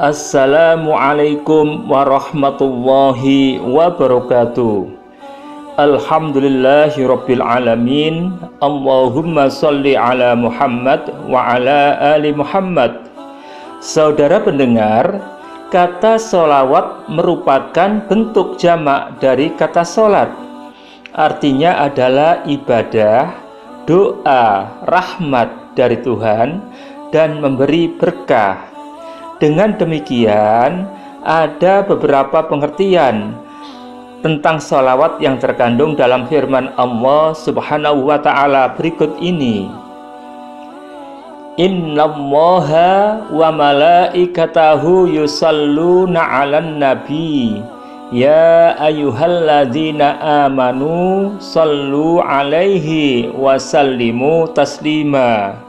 Assalamualaikum warahmatullahi wabarakatuh. Alhamdulillahirabbil alamin. Allahumma sholli ala Muhammad wa ala ali Muhammad. Saudara pendengar, kata sholawat merupakan bentuk jamak dari kata sholat. Artinya adalah ibadah, doa, rahmat dari Tuhan, dan memberi berkah. Dengan demikian, ada beberapa pengertian tentang sholawat yang terkandung dalam firman Allah Subhanahu wa Ta'ala berikut ini. Innallaha wa malaikatahu yusalluna 'alan nabi ya ayyuhalladzina amanu shallu 'alaihi wa sallimu taslima.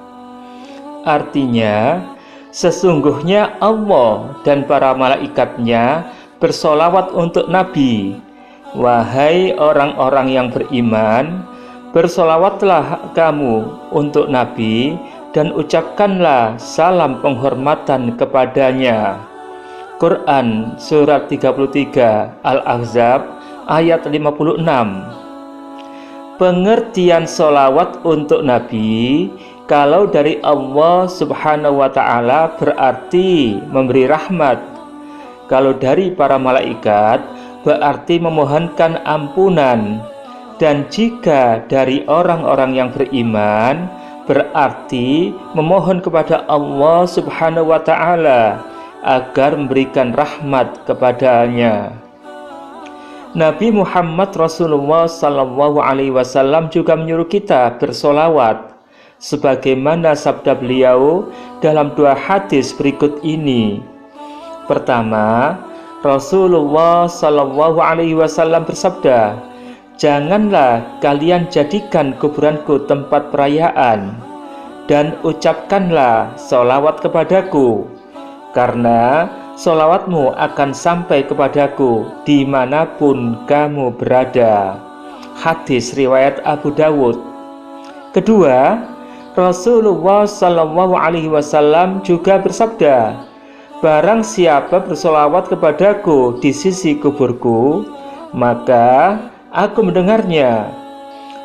Artinya, sesungguhnya Allah dan para malaikatnya bersolawat untuk Nabi. Wahai orang-orang yang beriman, bersolawatlah kamu untuk Nabi dan ucapkanlah salam penghormatan kepadanya. Quran Surat 33 Al-Ahzab ayat 56. Pengertian solawat untuk Nabi kalau dari Allah Subhanahu wa Ta'ala berarti memberi rahmat. Kalau dari para malaikat berarti memohonkan ampunan. Dan jika dari orang-orang yang beriman berarti memohon kepada Allah Subhanahu wa Ta'ala agar memberikan rahmat kepadanya. Nabi Muhammad Rasulullah Sallallahu Alaihi Wasallam juga menyuruh kita bersolawat, sebagaimana sabda beliau dalam dua hadis berikut ini. Pertama, Rasulullah Shallallahu Alaihi Wasallam bersabda, janganlah kalian jadikan kuburanku tempat perayaan, dan ucapkanlah sholawat kepadaku, karena sholawatmu akan sampai kepadaku dimanapun kamu berada. Hadis riwayat Abu Dawud. Kedua, Rasulullah Shallallahu Alaihi Wasallam juga bersabda, barang siapa bersolawat kepadaku di sisi kuburku, maka aku mendengarnya.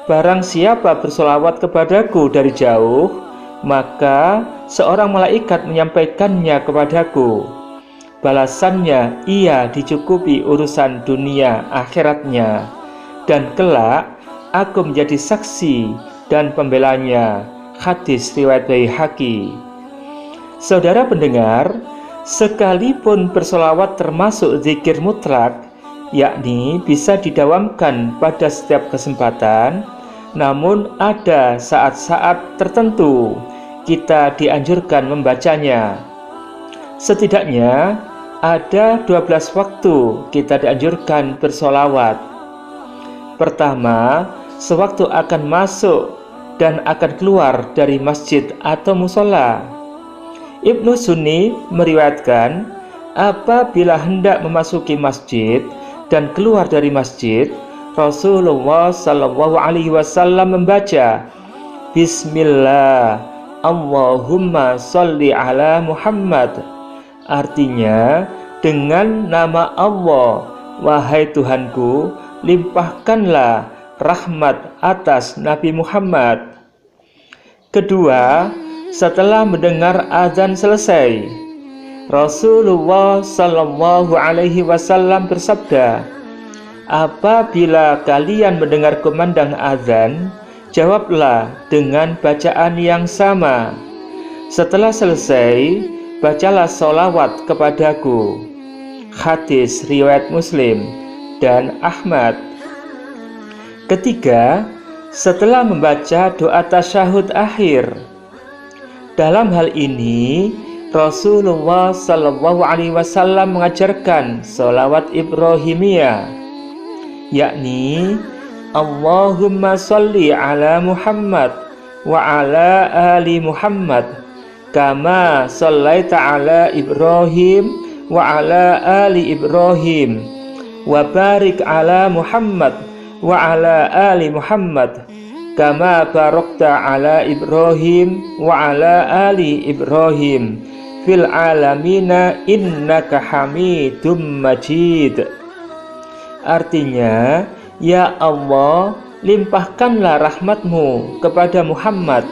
Barang siapa bersolawat kepadaku dari jauh, maka seorang malaikat menyampaikannya kepadaku. Balasannya ia dicukupi urusan dunia akhiratnya, dan kelak aku menjadi saksi dan pembelanya. Hadis riwayat Baihaqi. Saudara pendengar, sekalipun bersolawat termasuk zikir mutlak, yakni bisa didawamkan pada setiap kesempatan, namun ada saat-saat tertentu kita dianjurkan membacanya. Setidaknya ada 12 waktu kita dianjurkan bersolawat. Pertama, sewaktu akan masuk dan akan keluar dari masjid atau musola. Ibnu Sunni meriwayatkan, apabila hendak memasuki masjid dan keluar dari masjid, Rasulullah Sallallahu Alaihi Wasallam membaca, Bismillah, Allahumma sholli ala Muhammad. Artinya, dengan nama Allah, wahai Tuhanku, limpahkanlah rahmat atas Nabi Muhammad. Kedua, setelah mendengar azan selesai, Rasulullah Sallallahu Alaihi Wasallam bersabda, apabila kalian mendengar kumandang azan, jawablah dengan bacaan yang sama. Setelah selesai, bacalah sholawat kepadaku. Hadis riwayat Muslim dan Ahmad. Ketiga, setelah membaca doa tasyahud akhir. Dalam hal ini, Rasulullah Sallallahu Alaihi Wasallam mengajarkan sholawat Ibrahimiyah, yakni Allahumma sholli ala Muhammad wa ala ali Muhammad kama shallaita ala Ibrahim wa ala ali Ibrahim wa barik ala Muhammad wa ala ali Muhammad kama barakta ala Ibrahim wa ala ali Ibrahim fil alamina innaka hamidum majid. Artinya, ya Allah, limpahkanlah rahmatmu kepada Muhammad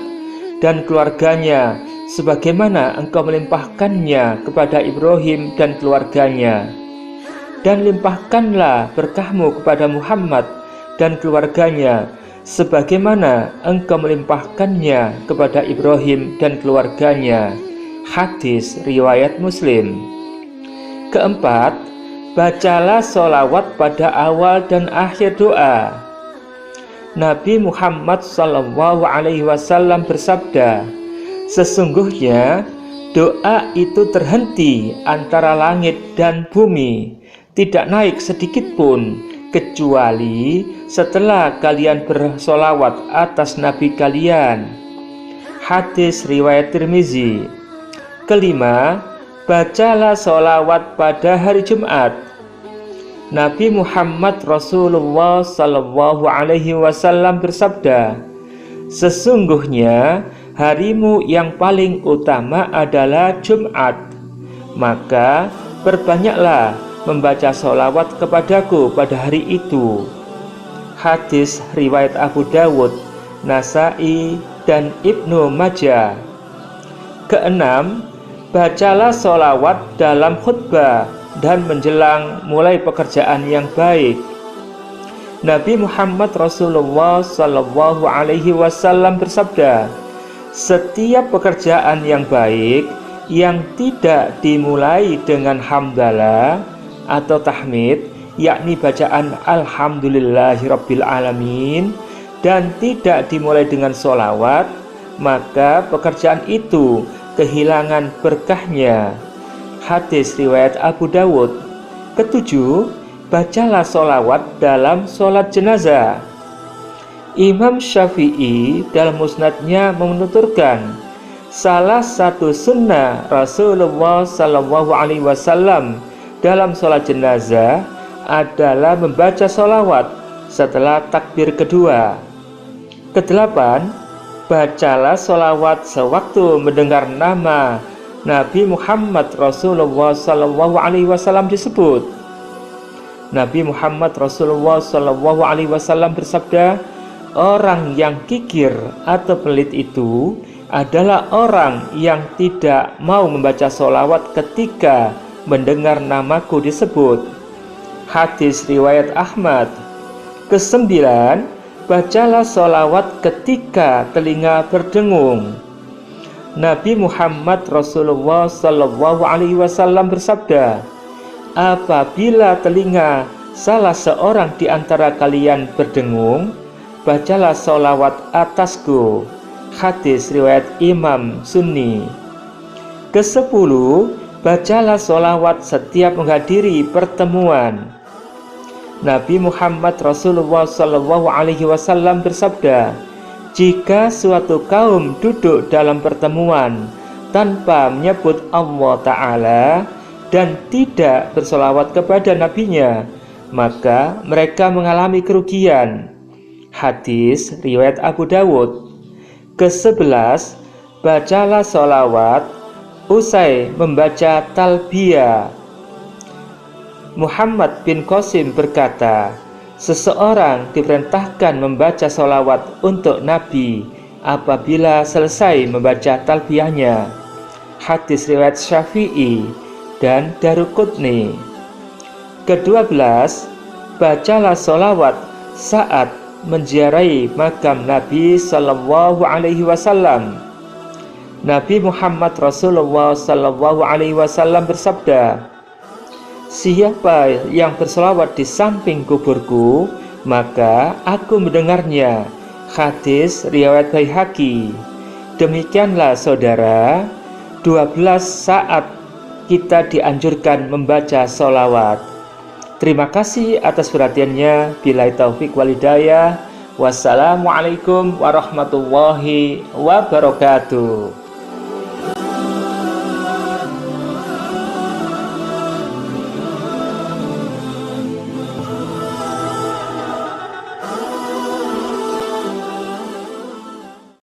dan keluarganya sebagaimana engkau melimpahkannya kepada Ibrahim dan keluarganya, dan limpahkanlah berkahmu kepada Muhammad dan keluarganya sebagaimana engkau melimpahkannya kepada Ibrahim dan keluarganya. Hadis riwayat Muslim. Keempat, bacalah sholawat pada awal dan akhir doa. Nabi Muhammad SAW bersabda, sesungguhnya doa itu terhenti antara langit dan bumi, tidak naik sedikit pun, kecuali setelah kalian bersolawat atas Nabi kalian. Hadis riwayat Tirmizi. Kelima, bacalah sholawat pada hari Jumat. Nabi Muhammad Rasulullah SAW bersabda, sesungguhnya harimu yang paling utama adalah Jumat, maka perbanyaklah membaca sholawat kepadaku pada hari itu. Hadis riwayat Abu Dawud, Nasai, dan Ibnu Majah. Keenam, bacalah sholawat dalam khutbah dan menjelang mulai pekerjaan yang baik. Nabi Muhammad Rasulullah SAW bersabda, setiap pekerjaan yang baik yang tidak dimulai dengan hamdalah atau tahmid, yakni bacaan alhamdulillahirabbil alamin, dan tidak dimulai dengan sholawat, maka pekerjaan itu kehilangan berkahnya. Hadis riwayat Abu Dawud. Ketujuh, bacalah sholawat dalam sholat jenazah. Imam Syafi'i dalam musnadnya menuturkan, salah satu sunnah Rasulullah SAW dalam sholat jenazah adalah membaca sholawat setelah takbir kedua. Kedelapan, bacalah sholawat sewaktu mendengar nama Nabi Muhammad Rasulullah SAW disebut. Nabi Muhammad Rasulullah SAW bersabda, orang yang kikir atau pelit itu adalah orang yang tidak mau membaca sholawat ketika mendengar namaku disebut. Hadis riwayat Ahmad. Kesembilan, bacalah sholawat ketika telinga berdengung. Nabi Muhammad Rasulullah SAW bersabda, apabila telinga salah seorang di antara kalian berdengung, bacalah sholawat atasku. Hadis riwayat Imam Sunni. Kesepuluh, bacalah sholawat setiap menghadiri pertemuan. Nabi Muhammad Rasulullah SAW bersabda, jika suatu kaum duduk dalam pertemuan tanpa menyebut Allah Ta'ala dan tidak bersolawat kepada nabinya, maka mereka mengalami kerugian. Hadis riwayat Abu Dawud. Kesebelas, bacalah sholawat usai membaca talbiyah. Muhammad bin Qasim berkata, seseorang diperintahkan membaca sholawat untuk Nabi apabila selesai membaca talbiyahnya. Hadis riwayat Syafi'i dan Daruqutni. Ke-12, bacalah sholawat saat menziarahi makam Nabi SAW. Nabi Muhammad Rasulullah SAW bersabda, siapa yang berselawat di samping kuburku, maka aku mendengarnya. Hadis riwayat Baihaqi. Demikianlah saudara, 12 saat kita dianjurkan membaca sholawat. Terima kasih atas perhatiannya. Billahi taufik wal hidayah. Wassalamualaikum warahmatullahi wabarakatuh.